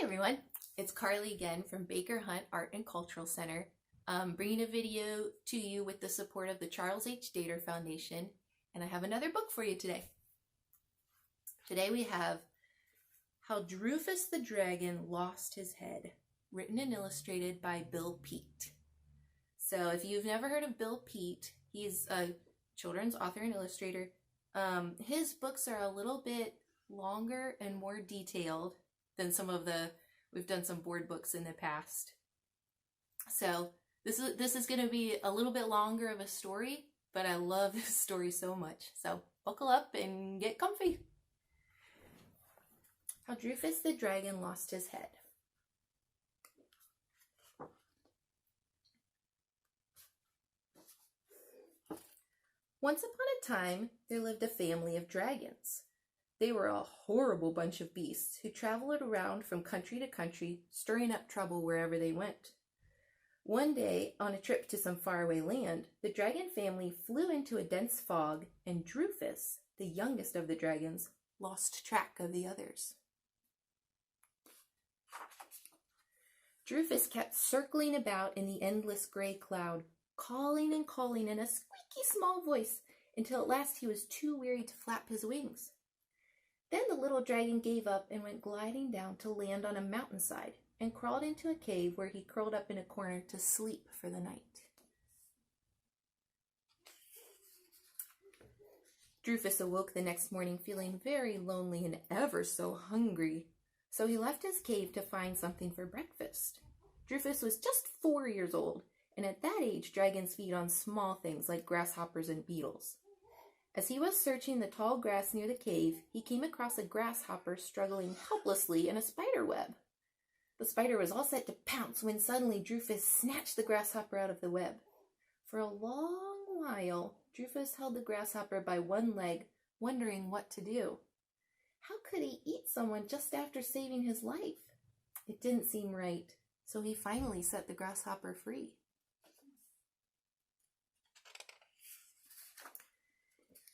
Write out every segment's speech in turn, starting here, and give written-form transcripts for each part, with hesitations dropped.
everyone, it's Carly again from Baker Hunt Art and Cultural Center, bringing a video to you with the support of the Charles H. Dater Foundation, and I have another book for you today. Today we have How Drufus the Dragon Lost His Head, written and illustrated by Bill Peet. So if you've never heard of Bill Peet, he's a children's author and illustrator. His books are a little bit longer and more detailed than we've done some board books in the past. So this is going to be a little bit longer of a story, but I love this story so much. So buckle up and get comfy. How Drufus the Dragon Lost His Head. Once upon a time, there lived a family of dragons. They were a horrible bunch of beasts who traveled around from country to country, stirring up trouble wherever they went. One day, on a trip to some faraway land, the dragon family flew into a dense fog, and Drufus, the youngest of the dragons, lost track of the others. Drufus kept circling about in the endless gray cloud, calling and calling in a squeaky small voice, until at last he was too weary to flap his wings. Then the little dragon gave up and went gliding down to land on a mountainside and crawled into a cave where he curled up in a corner to sleep for the night. Drufus awoke the next morning feeling very lonely and ever so hungry, so he left his cave to find something for breakfast. Drufus was just 4 years old, and at that age dragons feed on small things like grasshoppers and beetles. As he was searching the tall grass near the cave, he came across a grasshopper struggling helplessly in a spider web. The spider was all set to pounce when suddenly Drufus snatched the grasshopper out of the web. For a long while, Drufus held the grasshopper by one leg, wondering what to do. How could he eat someone just after saving his life? It didn't seem right, so he finally set the grasshopper free.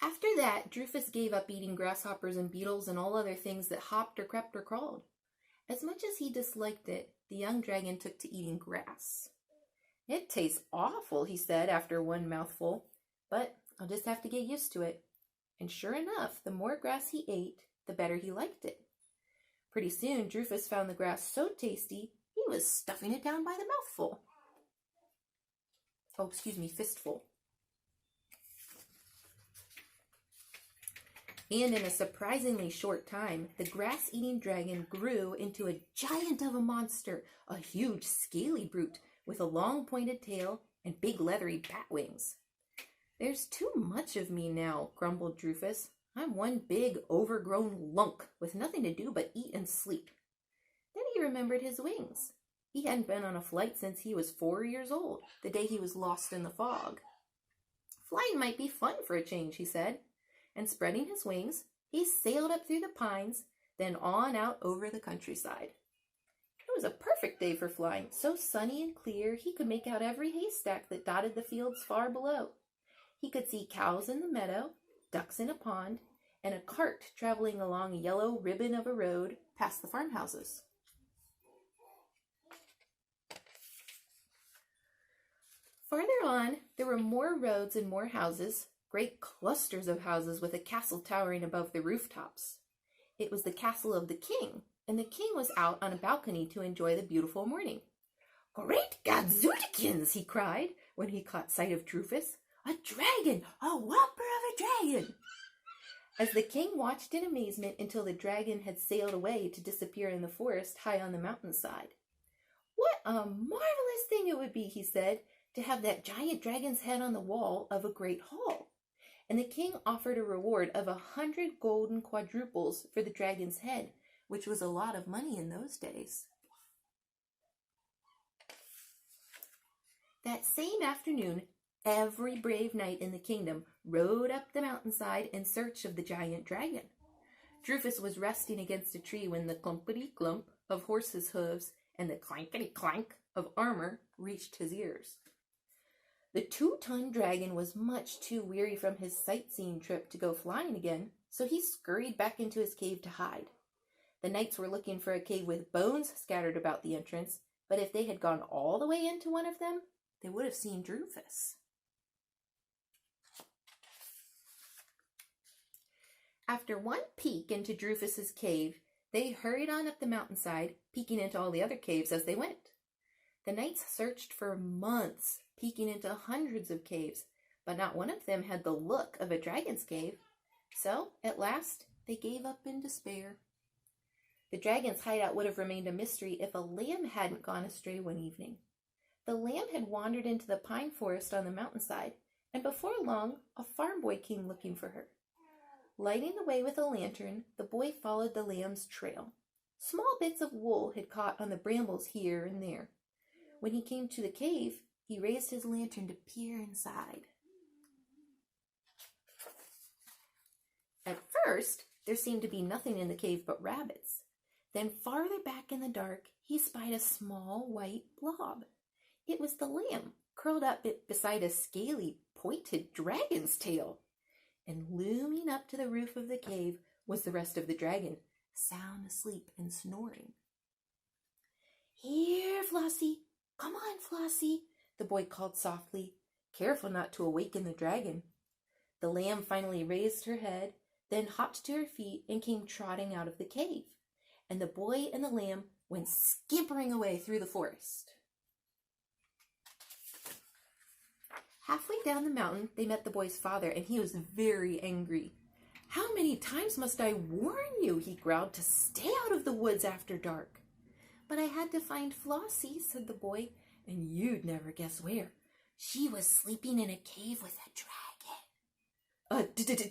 After that, Drufus gave up eating grasshoppers and beetles and all other things that hopped or crept or crawled. As much as he disliked it, the young dragon took to eating grass. "It tastes awful," he said after one mouthful, "but I'll just have to get used to it." And sure enough, the more grass he ate, the better he liked it. Pretty soon, Drufus found the grass so tasty, he was stuffing it down by the mouthful. Fistful. And in a surprisingly short time, the grass-eating dragon grew into a giant of a monster, a huge scaly brute with a long pointed tail and big leathery bat wings. "There's too much of me now," grumbled Drufus. "I'm one big, overgrown lunk with nothing to do but eat and sleep." Then he remembered his wings. He hadn't been on a flight since he was 4 years old, the day he was lost in the fog. "Flying might be fun for a change," he said. And spreading his wings, he sailed up through the pines, then on out over the countryside. It was a perfect day for flying, so sunny and clear he could make out every haystack that dotted the fields far below. He could see cows in the meadow, ducks in a pond, and a cart traveling along a yellow ribbon of a road past the farmhouses. Farther on, there were more roads and more houses, great clusters of houses with a castle towering above the rooftops. It was the castle of the king, and the king was out on a balcony to enjoy the beautiful morning. "Great Gadzootikins!" he cried when he caught sight of Drufus. "A dragon! A whopper of a dragon!" As the king watched in amazement until the dragon had sailed away to disappear in the forest high on the mountainside. "What a marvelous thing it would be," he said, "to have that giant dragon's head on the wall of a great hall." And the king offered a reward of 100 golden quadruples for the dragon's head, which was a lot of money in those days. That same afternoon, every brave knight in the kingdom rode up the mountainside in search of the giant dragon. Drufus was resting against a tree when the clumpity-clump of horses' hooves and the clankety-clank of armor reached his ears. The 2-ton dragon was much too weary from his sightseeing trip to go flying again, so he scurried back into his cave to hide. The knights were looking for a cave with bones scattered about the entrance, but if they had gone all the way into one of them, they would have seen Drufus. After one peek into Drufus's cave, they hurried on up the mountainside, peeking into all the other caves as they went. The knights searched for months, peeking into hundreds of caves, but not one of them had the look of a dragon's cave. So, at last, they gave up in despair. The dragon's hideout would have remained a mystery if a lamb hadn't gone astray one evening. The lamb had wandered into the pine forest on the mountainside, and before long, a farm boy came looking for her. Lighting the way with a lantern, the boy followed the lamb's trail. Small bits of wool had caught on the brambles here and there. When he came to the cave, he raised his lantern to peer inside. At first, there seemed to be nothing in the cave but rabbits. Then farther back in the dark, he spied a small white blob. It was the lamb, curled up beside a scaly, pointed dragon's tail. And looming up to the roof of the cave was the rest of the dragon, sound asleep and snoring. "Here, Flossie! Come on, Flossie!" the boy called softly, careful not to awaken the dragon. The lamb finally raised her head, then hopped to her feet and came trotting out of the cave. And the boy and the lamb went scampering away through the forest. Halfway down the mountain, they met the boy's father, and he was very angry. "How many times must I warn you," he growled, "to stay out of the woods after dark?" "But I had to find Flossie," said the boy, "and you'd never guess where. She was sleeping in a cave with a dragon." "A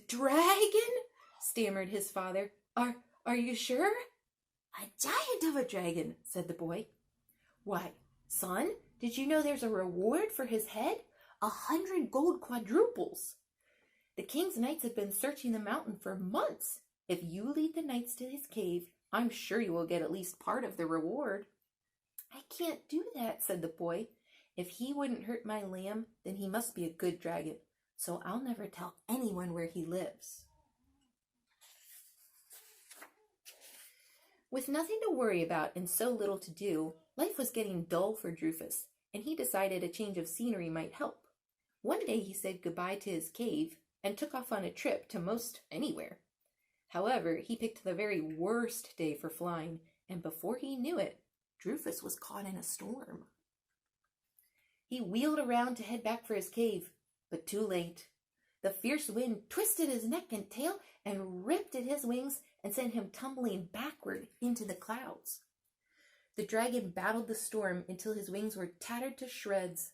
dragon?" stammered his father. Are you sure?" "A giant of a dragon," said the boy. "Why, son, did you know there's a reward for his head? 100 gold quadruples. The king's knights have been searching the mountain for months. If you lead the knights to his cave, I'm sure you will get at least part of the reward." "I can't do that," said the boy. "If he wouldn't hurt my lamb, then he must be a good dragon. So I'll never tell anyone where he lives." With nothing to worry about and so little to do, life was getting dull for Drufus, and he decided a change of scenery might help. One day he said goodbye to his cave and took off on a trip to most anywhere. However, he picked the very worst day for flying, and before he knew it, Drufus was caught in a storm. He wheeled around to head back for his cave, but too late. The fierce wind twisted his neck and tail and ripped at his wings and sent him tumbling backward into the clouds. The dragon battled the storm until his wings were tattered to shreds.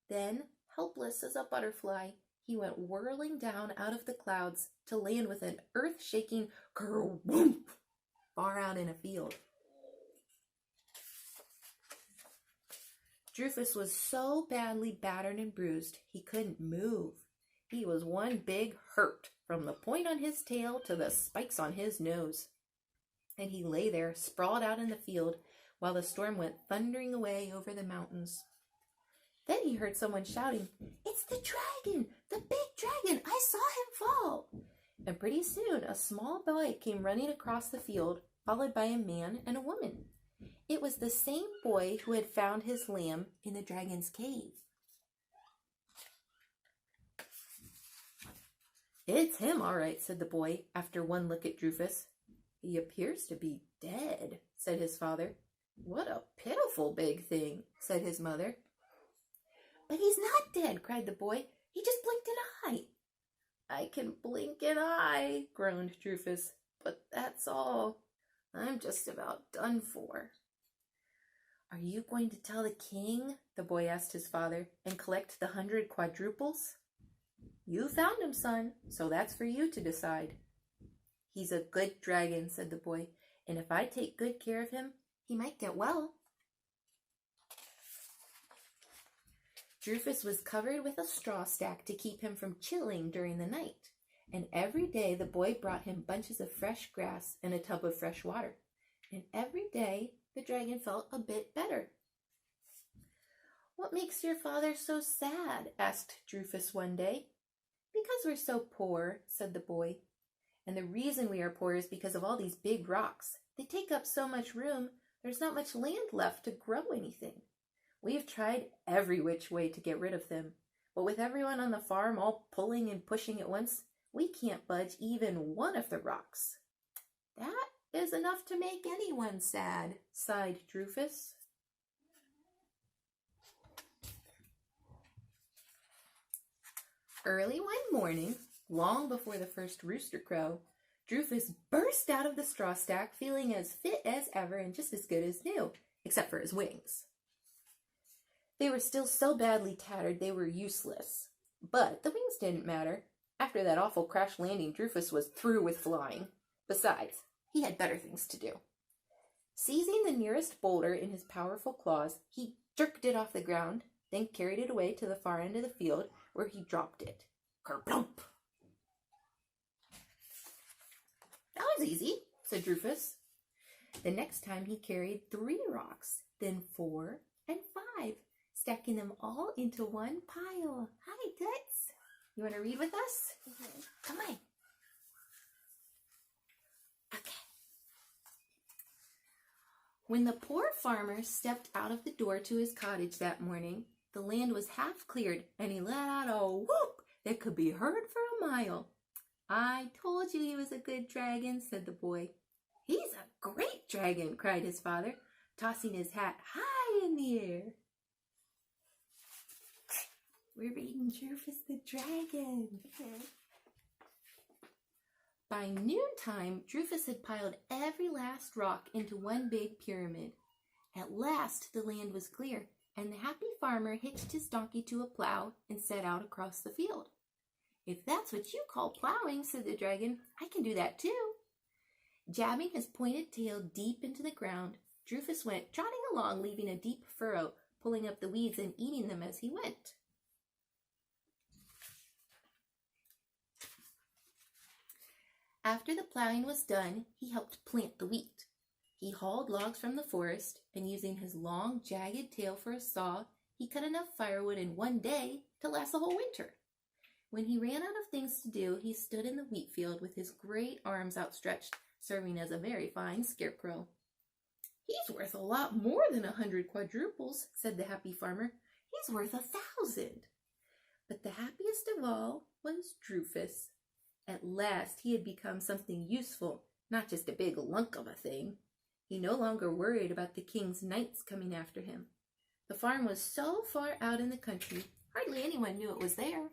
Then, helpless as a butterfly, he went whirling down out of the clouds to land with an earth-shaking kerwhoomp far out in a field. Drufus was so badly battered and bruised he couldn't move. He was one big hurt from the point on his tail to the spikes on his nose. And he lay there, sprawled out in the field, while the storm went thundering away over the mountains. Then he heard someone shouting, "It's the dragon! The big dragon! I saw him fall!" And pretty soon a small boy came running across the field, followed by a man and a woman. It was the same boy who had found his lamb in the dragon's cave. "It's him, all right," said the boy, after one look at Drufus. "He appears to be dead," said his father. "What a pitiful big thing," said his mother. "But he's not dead," cried the boy. "He just blinked an eye." "I can blink an eye," groaned Drufus, "but that's all. I'm just about done for." "Are you going to tell the king," the boy asked his father, "and collect the 100 quadruples?" "You found him, son, so that's for you to decide." "He's a good dragon," said the boy, "and if I take good care of him, he might get well." Drufus was covered with a straw stack to keep him from chilling during the night, and every day the boy brought him bunches of fresh grass and a tub of fresh water, and every day the dragon felt a bit better. "What makes your father so sad?" asked Drufus one day. "Because we're so poor," said the boy. "And the reason we are poor is because of all these big rocks. They take up so much room, there's not much land left to grow anything. We have tried every which way to get rid of them, but with everyone on the farm all pulling and pushing at once, we can't budge even one of the rocks." "That is enough to make anyone sad," sighed Drufus. Early one morning, long before the first rooster crow, Drufus burst out of the straw stack feeling as fit as ever and just as good as new, except for his wings. They were still so badly tattered they were useless. But the wings didn't matter. After that awful crash landing, Drufus was through with flying. Besides, he had better things to do. Seizing the nearest boulder in his powerful claws, he jerked it off the ground, then carried it away to the far end of the field, where he dropped it. Kerplump! "That was easy," said Drufus. The next time he carried 3 rocks, then 4 and 5, stacking them all into one pile. Hi, Toots. You want to read with us? Mm-hmm. Come on. Okay. When the poor farmer stepped out of the door to his cottage that morning, the land was half cleared, and he let out a whoop that could be heard for a mile. "I told you he was a good dragon," said the boy. "He's a great dragon," cried his father, tossing his hat high in the air. We're reading Drufus the Dragon. Mm-hmm. By noontime, Drufus had piled every last rock into one big pyramid. At last the land was clear, and the happy farmer hitched his donkey to a plow and set out across the field. "If that's what you call plowing," said the dragon, "I can do that too." Jabbing his pointed tail deep into the ground, Drufus went trotting along, leaving a deep furrow, pulling up the weeds and eating them as he went. After the plowing was done, he helped plant the wheat. He hauled logs from the forest, and using his long, jagged tail for a saw, he cut enough firewood in one day to last the whole winter. When he ran out of things to do, he stood in the wheat field with his great arms outstretched, serving as a very fine scarecrow. "He's worth a lot more than 100 quadruples," said the happy farmer. "He's worth 1,000. But the happiest of all was Drufus. At last he had become something useful, not just a big lunk of a thing. He no longer worried about the king's knights coming after him. The farm was so far out in the country, hardly anyone knew it was there.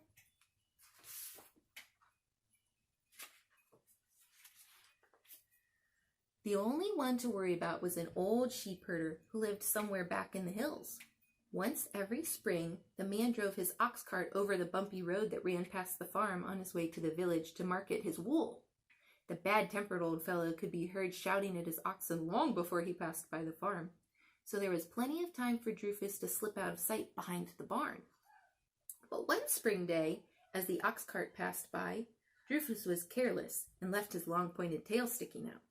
The only one to worry about was an old sheep herder who lived somewhere back in the hills. Once every spring, the man drove his ox cart over the bumpy road that ran past the farm on his way to the village to market his wool. The bad-tempered old fellow could be heard shouting at his oxen long before he passed by the farm, so there was plenty of time for Drufus to slip out of sight behind the barn. But one spring day, as the ox cart passed by, Drufus was careless and left his long pointed tail sticking out.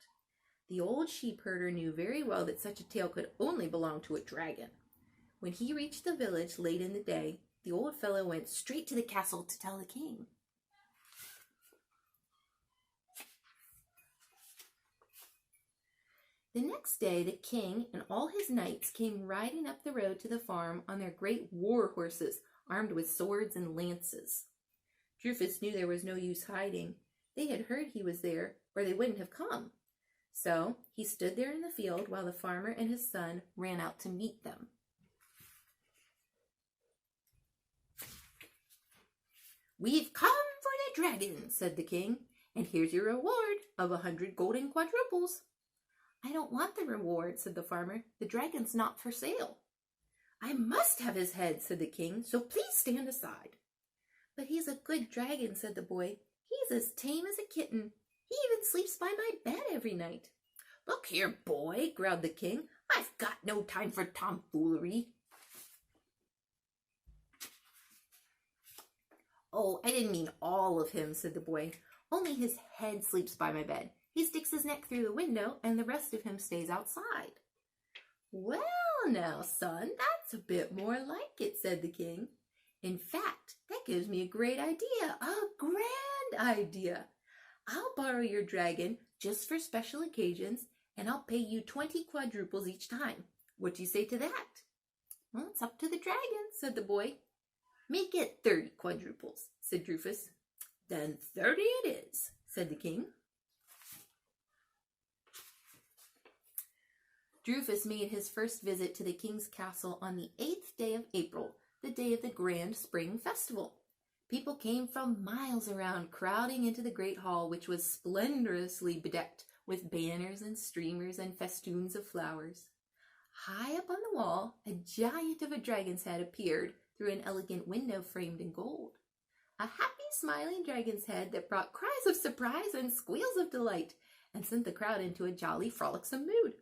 The old sheep herder knew very well that such a tail could only belong to a dragon. When he reached the village late in the day, the old fellow went straight to the castle to tell the king. The next day, the king and all his knights came riding up the road to the farm on their great war horses, armed with swords and lances. Drufus knew there was no use hiding. They had heard he was there, or they wouldn't have come. So he stood there in the field while the farmer and his son ran out to meet them. "We've come for the dragon," said the king, "and here's your reward of 100 golden quadruples." "I don't want the reward," said the farmer. "The dragon's not for sale." "I must have his head," said the king, "so please stand aside." "But he's a good dragon," said the boy. "He's as tame as a kitten. He even sleeps by my bed every night." "Look here, boy," growled the king. "I've got no time for tomfoolery." "Oh, I didn't mean all of him," said the boy. "Only his head sleeps by my bed. He sticks his neck through the window, and the rest of him stays outside." "Well, now, son, that's a bit more like it," said the king. "In fact, that gives me a great idea, a grand idea. I'll borrow your dragon just for special occasions, and I'll pay you 20 quadruples each time. What do you say to that? Well, it's up to the dragon, said the boy. Make it 30 quadruples, said Drufus. Then 30 it is, said the king. Drufus made his first visit to the king's castle on the 8th day of April, the day of the grand spring festival. People came from miles around, crowding into the great hall, which was splendorously bedecked with banners and streamers and festoons of flowers. High up on the wall, a giant of a dragon's head appeared through an elegant window framed in gold. A happy, smiling dragon's head that brought cries of surprise and squeals of delight, and sent the crowd into a jolly, frolicsome mood.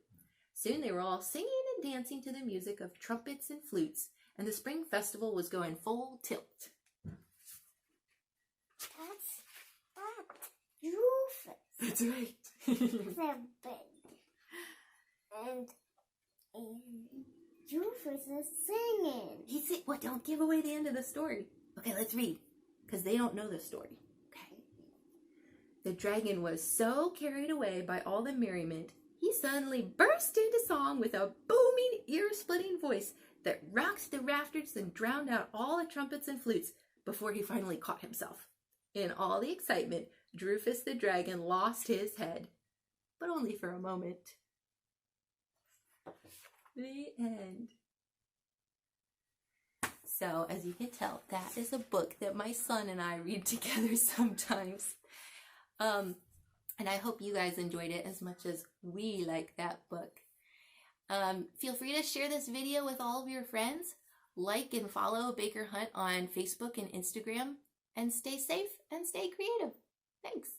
Soon they were all singing and dancing to the music of trumpets and flutes, and the spring festival was going full tilt. That's Rufus. That's right. They're big. And Rufus is singing. Well, don't give away the end of the story. Okay, let's read, because they don't know the story. Okay. The dragon was so carried away by all the merriment, he suddenly burst into song with a booming, ear-splitting voice that rocked the rafters and drowned out all the trumpets and flutes before he finally caught himself. In all the excitement, Drufus the dragon lost his head, but only for a moment. The end. So, as you can tell, that is a book that my son and I read together sometimes. And I hope you guys enjoyed it as much as we like that book. Feel free to share this video with all of your friends. Like and follow Baker Hunt on Facebook and Instagram. And stay safe and stay creative. Thanks.